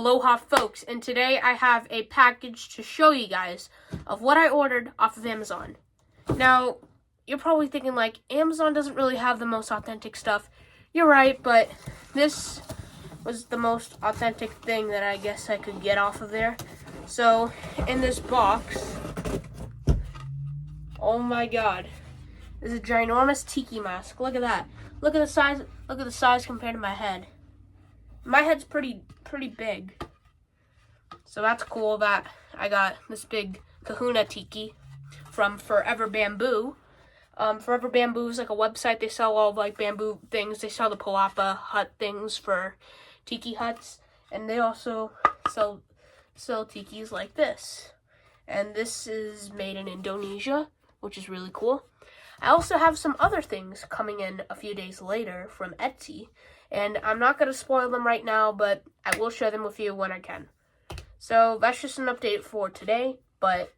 Aloha folks, and today I have a package to show you guys of what I ordered off of Amazon. Now, you're probably thinking like, Amazon doesn't really have the most authentic stuff. You're right, but this was the most authentic thing that I guess I could get off of there. So, in this box, oh my god, there's a ginormous Tiki mask. Look at that. Look at the size compared to my head. My head's pretty big. So that's cool that I got this big kahuna Tiki from Forever Bamboo. Forever Bamboo is like a website. They sell all of like bamboo things. They sell the palapa hut things for Tiki huts. And they also sell Tikis like this. And this is made in Indonesia, which is really cool. I also have some other things coming in a few days later from Etsy. And I'm not going to spoil them right now, but I will share them with you when I can. So that's just an update for today, but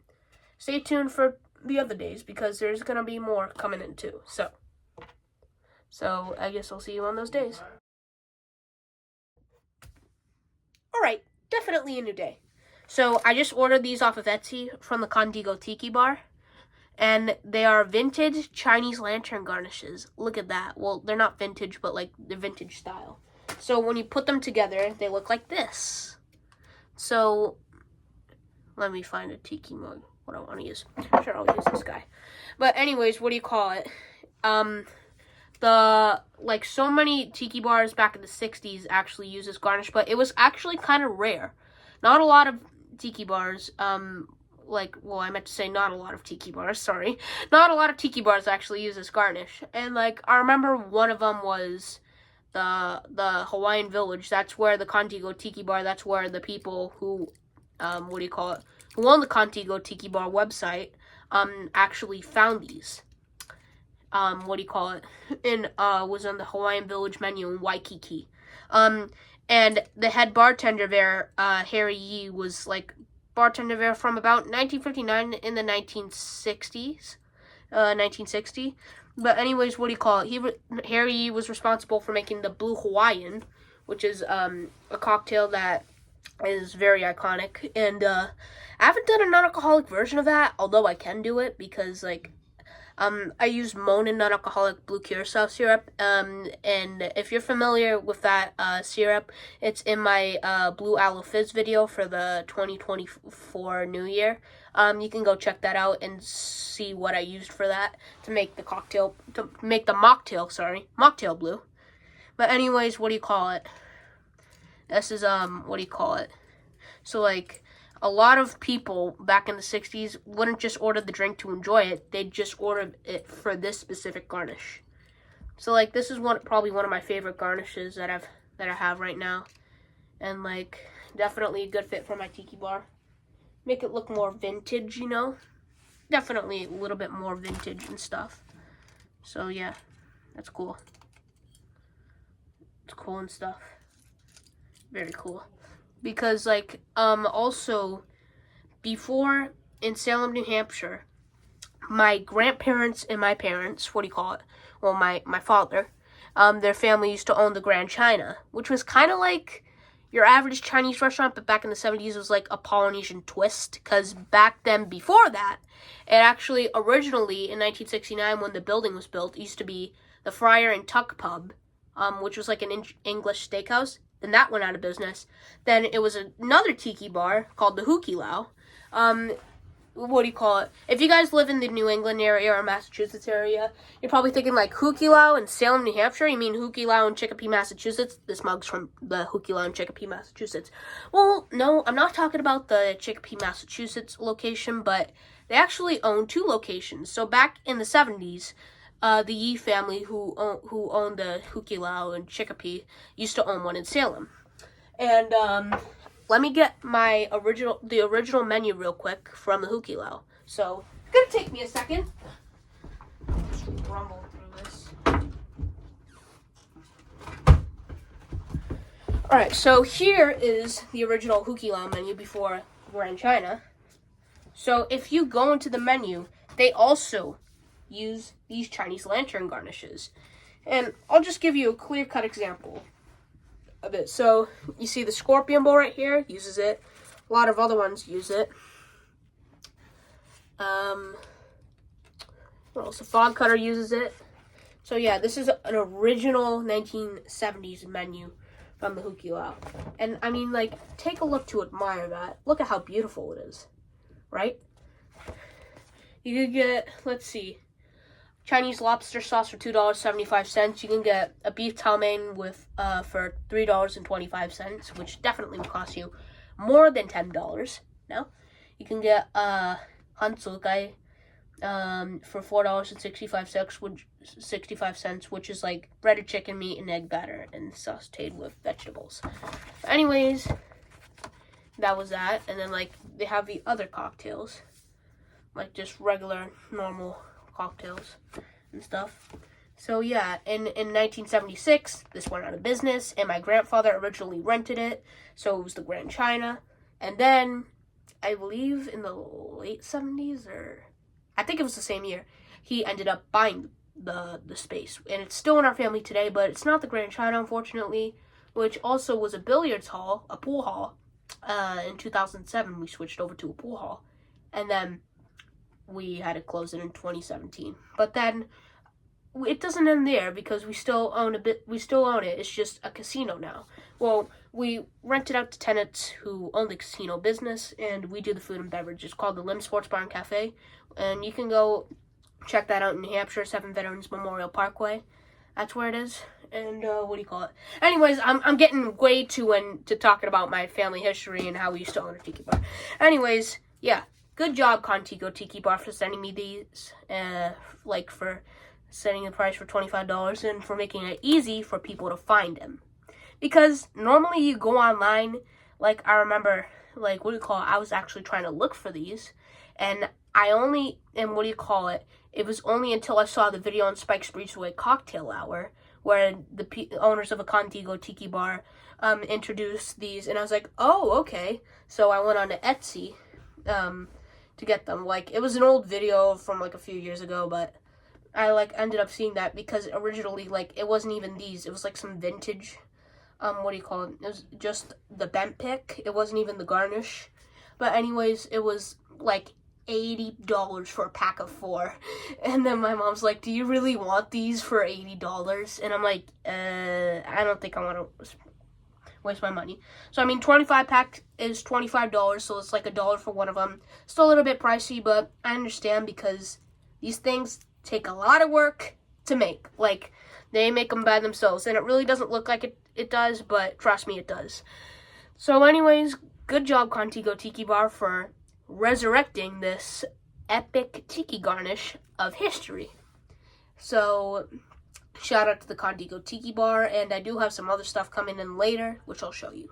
stay tuned for the other days because there's going to be more coming in too. So I guess I'll see you on those days. Alright, definitely a new day. So I just ordered these off of Etsy from the Contigo Tiki Bar. And they are vintage Chinese lantern garnishes. Look at that. Well, they're not vintage, but like the vintage style. So when you put them together, they look like this. So let me find a Tiki mug. What I want to use. Sure, I'll use this guy. But anyways, what do you call it? So many Tiki bars back in the 60s actually use this garnish, but it was actually kind of rare. Not a lot of Tiki bars, I meant to say not a lot of Tiki bars, sorry. Not a lot of Tiki bars actually use this garnish. And, I remember one of them was the Hawaiian Village. That's where the Contigo Tiki Bar, that's where the people who, who own the Contigo Tiki Bar website, actually found these. Was on the Hawaiian Village menu in Waikiki. And the head bartender there, Harry Yee, was, bartender there from about 1959 in the 1960s. But anyways, Harry Yee was responsible for making the Blue Hawaiian, which is a cocktail that is very iconic. And I haven't done a non-alcoholic version of that, although I can do it because I use Mona non-alcoholic blue curacao syrup, and if you're familiar with that syrup, it's in my Blue Aloe Fizz video for the 2024 New Year. You can go check that out and see what I used for that to make the mocktail blue. But anyways, this is, So, a lot of people back in the 60s wouldn't just order the drink to enjoy it. They'd just order it for this specific garnish. So, this is probably one of my favorite garnishes that I have right now. And, definitely a good fit for my Tiki bar. Make it look more vintage, Definitely a little bit more vintage and stuff. So, yeah, that's cool. It's cool and stuff. Very cool. Because, also, before in Salem, New Hampshire, my grandparents and my parents, my father, their family used to own the Grand China, which was kind of like your average Chinese restaurant, but back in the 70s was like a Polynesian twist, because back then, before that, it actually originally, in 1969, when the building was built, it used to be the Friar and Tuck Pub, which was like an English steakhouse. Then that went out of business. Then it was another Tiki bar called the Hukilau. If you guys live in the New England area or Massachusetts area, you're probably thinking Hukilau in Salem, New Hampshire. You mean Hukilau in Chicopee, Massachusetts? This mug's from the Hukilau in Chicopee, Massachusetts. Well, no, I'm not talking about the Chicopee, Massachusetts location, but they actually own two locations. So back in the 70s, the Yee family, who owned the Hukilau in Chicopee, used to own one in Salem. And let me get the original menu real quick from the Hukilau. So it's gonna take me a second. Just rumble through this. All right, so here is the original Hukilau menu before Grand China. So if you go into the menu, they also use these Chinese lantern garnishes. And I'll just give you a clear-cut example of it. So you see the scorpion bowl right here, uses it. A lot of other ones use it. What else? The fog cutter uses it. So yeah, this is an original 1970s menu from the Hukilau. And I mean, like, take a look to admire that. Look at how beautiful it is, right? You could get, let's see, Chinese lobster sauce for $2.75. You can get a beef chow mein with for $3.25, which definitely will cost you more than $10. Now, you can get hansukai for $4.65, which is like breaded chicken meat and egg batter and sauteed with vegetables. Anyways, that was that. And then like they have the other cocktails, like just regular normal cocktails and stuff. So yeah, in 1976 this went out of business, and my grandfather originally rented it, so it was the Grand China. And then I believe in the late 70s, or I think it was the same year, he ended up buying the space, and it's still in our family today, but it's not the Grand China, unfortunately, which also was a billiards hall, a pool hall. In 2007 we switched over to a pool hall, and then we had to close it in 2017. But then it doesn't end there, because we still own it. It's just a casino now. Well, we rent it out to tenants who own the casino business, and we do the food and beverage. It's called the Lim Sports Bar and Cafe, and you can go check that out in New Hampshire, 7 Veterans Memorial Parkway. That's where it is. And what do you call it? Anyways, I'm getting way too into talking about my family history and how we used to own a tiki bar. Anyways, yeah, good job, Contigo Tiki Bar, for sending me these, like for setting the price for $25 and for making it easy for people to find them. Because normally you go online, like I remember, like what do you call it? I was actually trying to look for these, and it was only until I saw the video on Spike's Breezeway Cocktail Hour, where the owners of a Contigo Tiki Bar introduced these, and I was like, oh, okay. So I went on to Etsy to get them. Like, it was an old video from like a few years ago, but I like ended up seeing that because originally, like, it wasn't even these. It was like some vintage, what do you call it? It was just the bent pick. It wasn't even the garnish. But anyways, it was like $80 for a pack of 4. And then my mom's like, do you really want these for $80? And I'm like, I don't think I want to waste my money. So I mean, 25 pack is $25, so it's like $1 for one of them. Still a little bit pricey, but I understand, because these things take a lot of work to make. Like, they make them by themselves, and it really doesn't look like it does, but trust me, it does. So anyways, good job, Contigo Tiki Bar, for resurrecting this epic tiki garnish of history. So shout out to the Contigo Tiki Bar, and I do have some other stuff coming in later, which I'll show you.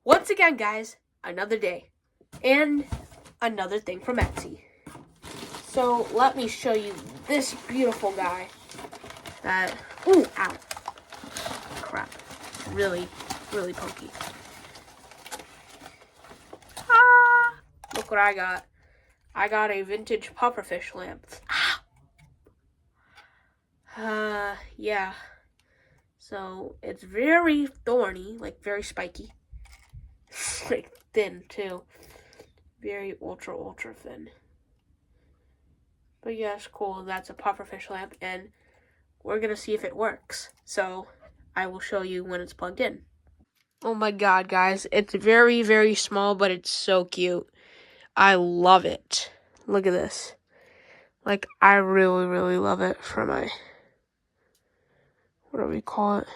Once again, guys, another day, and another thing from Etsy. So let me show you this beautiful guy that, ooh, ow, crap, really, really pokey. Look what I got. I got a vintage pufferfish lamp. Yeah. So it's very thorny, like very spiky. Like thin too. Very ultra thin. But yeah, it's cool. That's a pufferfish lamp, and we're gonna see if it works. So I will show you when it's plugged in. Oh my god, guys. It's very, very small, but it's so cute. I love it. Look at this. Like, I really, really love it for my, what do we call it?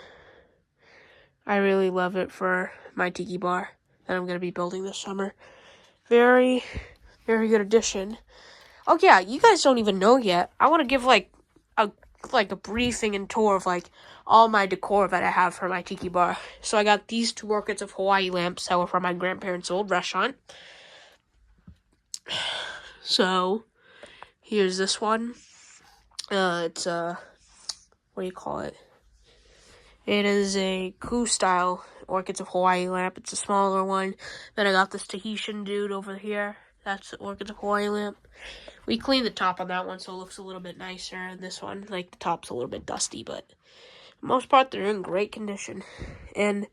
I really love it for my tiki bar that I'm going to be building this summer. Very, very good addition. Oh yeah, you guys don't even know yet. I want to give like a briefing and tour of like all my decor that I have for my tiki bar. So I got these 2 orchids of Hawaii lamps that were from my grandparents' old restaurant. So here's this one. It's a, what do you call it? It is a Ku style Orchids of Hawaii lamp. It's a smaller one. Then I got this Tahitian dude over here That's the orchids Hawaii lamp. We cleaned the top on that one, so it looks a little bit nicer. This one, like, the top's a little bit dusty, but for the most part, they're in great condition. And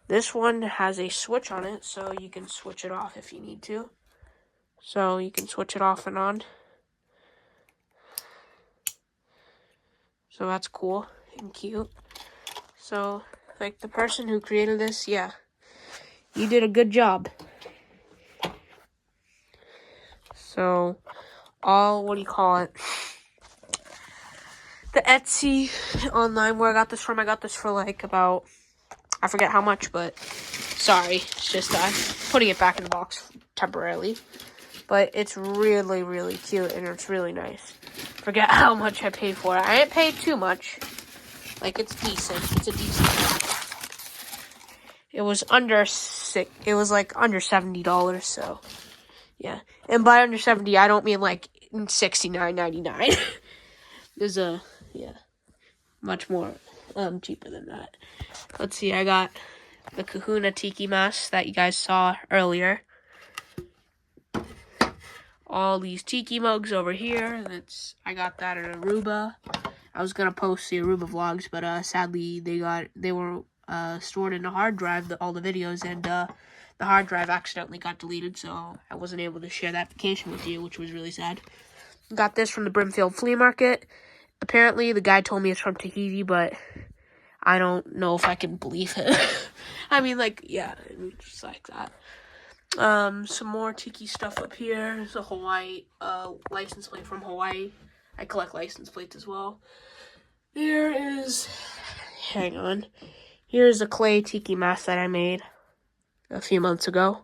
this one has a switch on it, so you can switch it off if you need to. So you can switch it off and on. So that's cool and cute. So, like, the person who created this, yeah, you did a good job. So, what do you call it? The Etsy online where I got this from, I got this for like about, I forget how much, but sorry, it's just putting it back in the box temporarily. But it's really, really cute, and it's really nice. Forget how much I paid for it. I didn't pay too much. Like, it's decent. It's a decent. It was like under $70, so yeah. And by under 70, I don't mean like $69.99. There's much more cheaper than that. Let's see, I got the Kahuna Tiki mask that you guys saw earlier. All these Tiki mugs over here. I got that in Aruba. I was gonna post the Aruba vlogs, but sadly they were stored in a hard drive, all the videos, and the hard drive accidentally got deleted, so I wasn't able to share that vacation with you, which was really sad. Got this from the Brimfield Flea Market. Apparently, the guy told me it's from Tahiti, but I don't know if I can believe it. I mean, like, yeah, just like that. Some more Tiki stuff up here. There's a Hawaii license plate from Hawaii. I collect license plates as well. Here's a clay Tiki mask that I made a few months ago.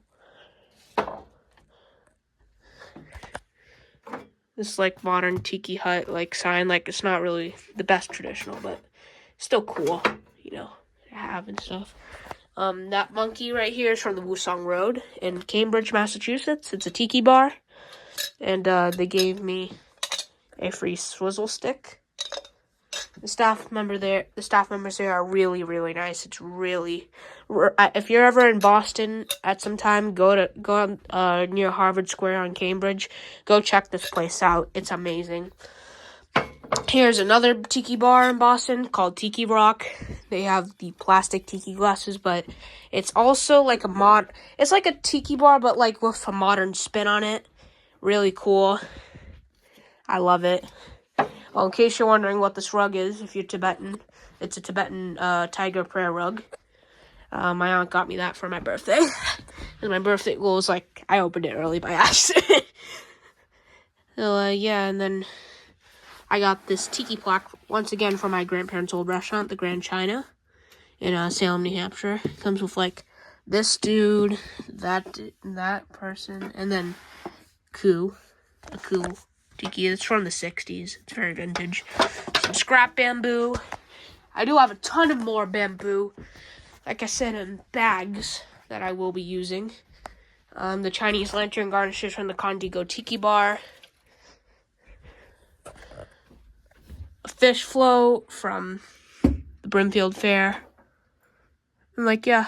This, like, modern Tiki hut, like, sign. Like, it's not really the best traditional, but still cool, you know, to have and stuff. That monkey right here is from the Woosong Road in Cambridge, Massachusetts. It's a Tiki bar. And, they gave me a free swizzle stick. The staff members there are really, really nice. It's really, if you're ever in Boston at some time, go near Harvard Square on Cambridge. Go check this place out. It's amazing. Here's another Tiki bar in Boston called Tiki Rock. They have the plastic Tiki glasses, but it's also like it's like a Tiki bar, but like with a modern spin on it. Really cool. I love it. Well, in case you're wondering what this rug is, if you're Tibetan, it's a Tibetan tiger prayer rug. My aunt got me that for my birthday. And my birthday was like, I opened it early by accident. So, yeah, and then I got this Tiki plaque, once again, from my grandparents' old restaurant, the Grand China, in Salem, New Hampshire. It comes with, like, this dude, that person, and then a cool Tiki. It's from the 60s. It's very vintage. Some scrap bamboo. I do have a ton of more bamboo, like I said, in bags that I will be using. The Chinese lantern garnishes from the Condigo Tiki Bar. A fish float from the Brimfield Fair. And, like, yeah,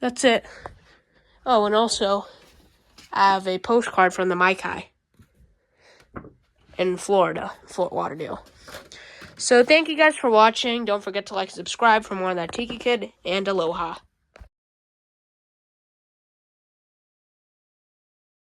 that's it. Oh, and also, I have a postcard from the Maikai in Florida, Fort Lauderdale. So thank you guys for watching. Don't forget to like and subscribe for more of that Tiki Kid, and aloha.